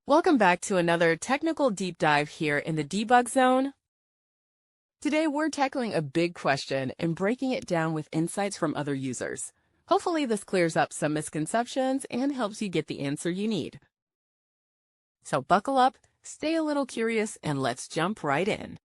Welcome back to another technical deep dive here in the debug zone. Today we're tackling a big question and breaking it down with insights from other users. Hopefully this clears up some misconceptions and helps you get the answer you need. So buckle up, stay a little curious, and let's jump right in.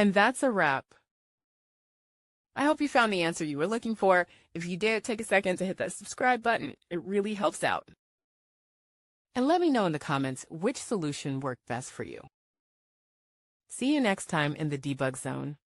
And that's a wrap. I hope you found the answer you were looking for. If you did, take a second to hit that subscribe button. It really helps out. And let me know in the comments which solution worked best for you. See you next time in the debug zone.